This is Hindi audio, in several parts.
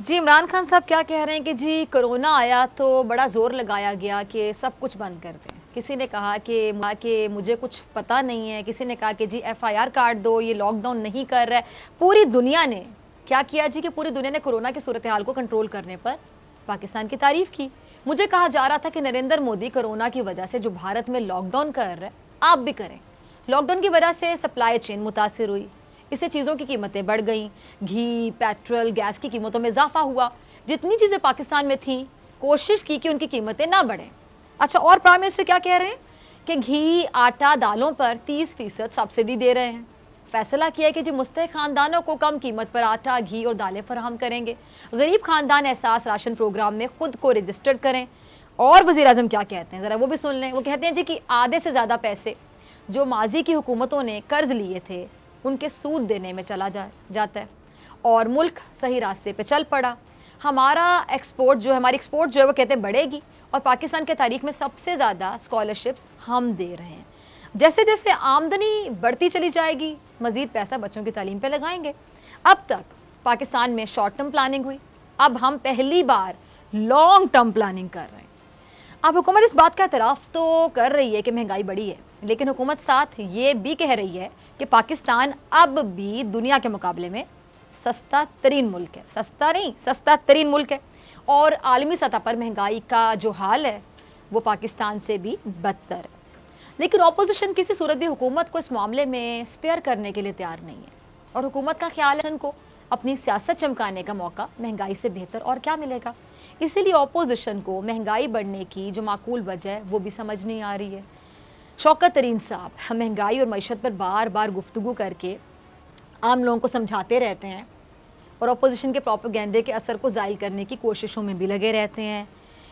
जी, इमरान खान साहब क्या कह रहे हैं कि जी कोरोना आया तो बड़ा ज़ोर लगाया गया कि सब कुछ बंद कर दें। किसी ने कहा कि मुझे कुछ पता नहीं है, किसी ने कहा कि जी एफआईआर काट दो, ये लॉकडाउन नहीं कर रहा है। पूरी दुनिया ने क्या किया जी कि पूरी दुनिया ने कोरोना की सूरत हाल को कंट्रोल करने पर पाकिस्तान की तारीफ की। मुझे कहा जा रहा था कि नरेंद्र मोदी कोरोना की वजह से जो भारत में लॉकडाउन कर रहे हैं, आप भी करें। लॉकडाउन की वजह से सप्लाई चेन मुतासिर हुई, इससे चीज़ों की कीमतें बढ़ गईं, घी, पेट्रोल, गैस की कीमतों में इजाफा हुआ। जितनी चीज़ें पाकिस्तान में थी, कोशिश की कि उनकी कीमतें ना बढ़ें। अच्छा, और प्राइम मिनिस्टर क्या कह रहे हैं कि घी, आटा, दालों पर 30% सब्सिडी दे रहे हैं। फैसला किया है कि जी मुस्तहिक खानदानों को कम कीमत पर आटा, घी और दालें फराहम करेंगे। गरीब खानदान एहसास राशन प्रोग्राम में खुद को रजिस्टर्ड करें। और वज़ीर आज़म क्या कहते हैं, ज़रा वो भी सुन लें। वो कहते हैं जी कि आधे से ज़्यादा पैसे जो माजी की हुकूमतों ने कर्ज लिए थे उनके सूद देने में चला जाता है और मुल्क सही रास्ते पे चल पड़ा। हमारी एक्सपोर्ट जो है वो कहते हैं बढ़ेगी और पाकिस्तान के तारीख में सबसे ज़्यादा स्कॉलरशिप्स हम दे रहे हैं। जैसे जैसे आमदनी बढ़ती चली जाएगी, मज़ीद पैसा बच्चों की तालीम पे लगाएंगे। अब तक पाकिस्तान में शॉर्ट टर्म प्लानिंग हुई, अब हम पहली बार लॉन्ग टर्म प्लानिंग कर रहे हैं। अब हुकूमत इस बात का एतराफ़ तो कर रही है कि महंगाई बढ़ी है, लेकिन हुकूमत साथ ये भी कह रही है कि पाकिस्तान अब भी दुनिया के मुकाबले में सस्ता तरीन मुल्क है। सस्ता नहीं, सस्ता तरीन मुल्क है। और आलमी सतह पर महंगाई का जो हाल है वो पाकिस्तान से भी बदतर है। लेकिन ऑपोजिशन किसी सूरत भी हुकूमत को इस मामले में स्पेयर करने के लिए तैयार नहीं है और हुकूमत का ख्याल है उनको अपनी सियासत चमकाने का मौका महंगाई से बेहतर और क्या मिलेगा। इसीलिए ऑपोजिशन को महंगाई बढ़ने की जो माकूल वजह है वो भी समझ नहीं आ रही है। शौकत तरीन साहब महंगाई और मईशत पर बार बार गुफ्तगू करके आम लोगों को समझाते रहते हैं और अपोजिशन के प्रोपेगेंडे के असर को ज़ायल करने की कोशिशों में भी लगे रहते हैं।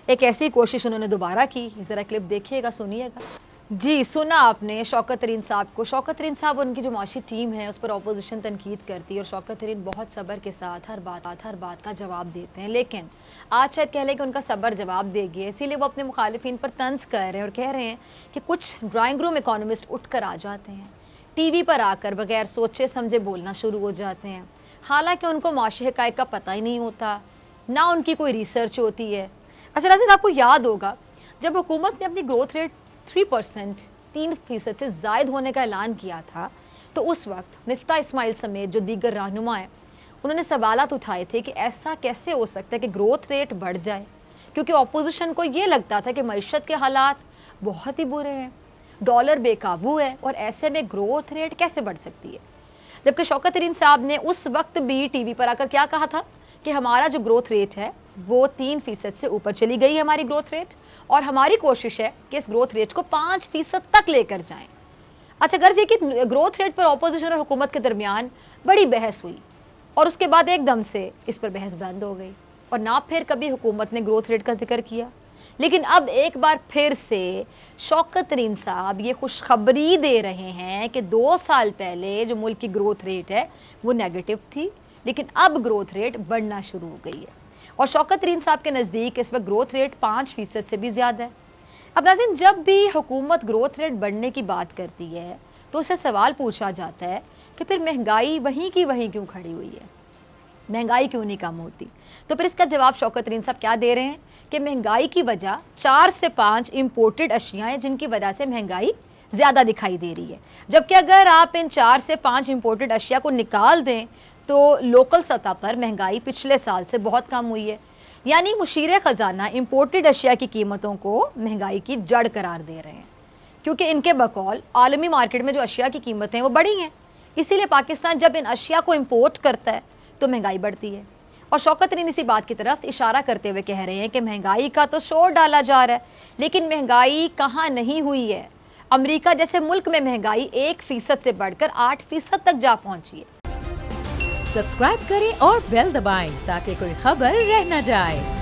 एक ऐसी कोशिश उन्होंने दोबारा की, ज़रा क्लिप देखिएगा, सुनिएगा। जी, सुना आपने शौकत तरीन साहब को। शौकत तरीन साहब उनकी जो माशी टीम है उस पर अपोजिशन तनकीद करती है और शौकत तरीन बहुत सब्र के साथ हर बात का जवाब देते हैं। लेकिन आज शायद कह लें कि उनका सब्र जवाब दे गया, इसीलिए वो अपने मुखालिफिन पर तंज कर रहे हैं और कह रहे हैं कि कुछ ड्राइंग रूम इकोनॉमिस्ट उठ कर आ जाते हैं, टीवी पर आकर बगैर सोचे समझे बोलना शुरू हो जाते हैं। हालांकि उनको माशी हक़ाइक़ का पता ही नहीं होता, ना उनकी कोई रिसर्च होती है। अच्छा नाज़रीन, आपको याद होगा जब हुकूमत ने अपनी ग्रोथ रेट 3% से ज़ायद होने का ऐलान किया था तो उस वक्त मिफ्ता इस्माइल समेत जो दीगर रहनुमा हैं उन्होंने सवालात उठाए थे कि ऐसा कैसे हो सकता है कि ग्रोथ रेट बढ़ जाए, क्योंकि ऑपोजिशन को ये लगता था कि मईशत के हालात बहुत ही बुरे हैं, डॉलर बेकाबू है और ऐसे में ग्रोथ रेट कैसे बढ़ सकती है। जबकि शौकत तरीन साहब ने उस वक्त भी टीवी पर आकर क्या कहा था कि हमारा जो ग्रोथ रेट है वो 3% से ऊपर चली गई है हमारी ग्रोथ रेट, और हमारी कोशिश है कि इस ग्रोथ रेट को 5% तक लेकर जाएं। अच्छा, गर्ज ये कि ग्रोथ रेट पर ऑपोजिशन और हुकूमत के दरमियान बड़ी बहस हुई और उसके बाद एकदम से इस पर बहस बंद हो गई और ना फिर कभी हुकूमत ने ग्रोथ रेट का जिक्र किया। लेकिन अब एक बार फिर से शौकत तरीन साहब ये खुशखबरी दे रहे हैं कि 2 साल पहले जो मुल्क की ग्रोथ रेट है वो नेगेटिव थी, लेकिन अब ग्रोथ रेट बढ़ना शुरू हो गई है और शौकत तरीन साहब के नज़दीक इस वक्त ग्रोथ रेट 5% से भी ज़्यादा है। अब नाज़रीन, जब भी हुकूमत ग्रोथ रेट बढ़ने की बात करती है तो उससे सवाल पूछा जाता है कि फिर महंगाई वहीं की वहीं क्यों खड़ी हुई है, महंगाई क्यों नहीं कम होती। तो फिर इसका जवाब शौकत तरीन साहब क्या दे रहे हैं कि महंगाई की वजह 4 से 5 इम्पोर्टेड अशिया हैं जिनकी वजह से महंगाई ज़्यादा दिखाई दे रही है। जबकि अगर आप इन 4 से 5 इम्पोर्टेड अशिया को निकाल दें तो लोकल सतह पर महंगाई पिछले साल से बहुत कम हुई है। यानी मुशीर ख़जाना इम्पोर्टेड अशिया की कीमतों को महंगाई की जड़ करार दे रहे हैं, क्योंकि इनके बकौल आलमी मार्केट में जो अशिया की कीमतें वो बढ़ी हैं। इसीलिए पाकिस्तान जब इन अशिया को इम्पोर्ट करता है तो महंगाई बढ़ती है। और शौकत तरीन इसी बात की तरफ इशारा करते हुए कह रहे हैं कि महंगाई का तो शोर डाला जा रहा है, लेकिन महंगाई कहाँ नहीं हुई है। अमेरिका जैसे मुल्क में महंगाई 1% से बढ़कर 8% तक जा पहुंची है। सब्सक्राइब करें और बेल दबाएं ताकि कोई खबर रह न जाए।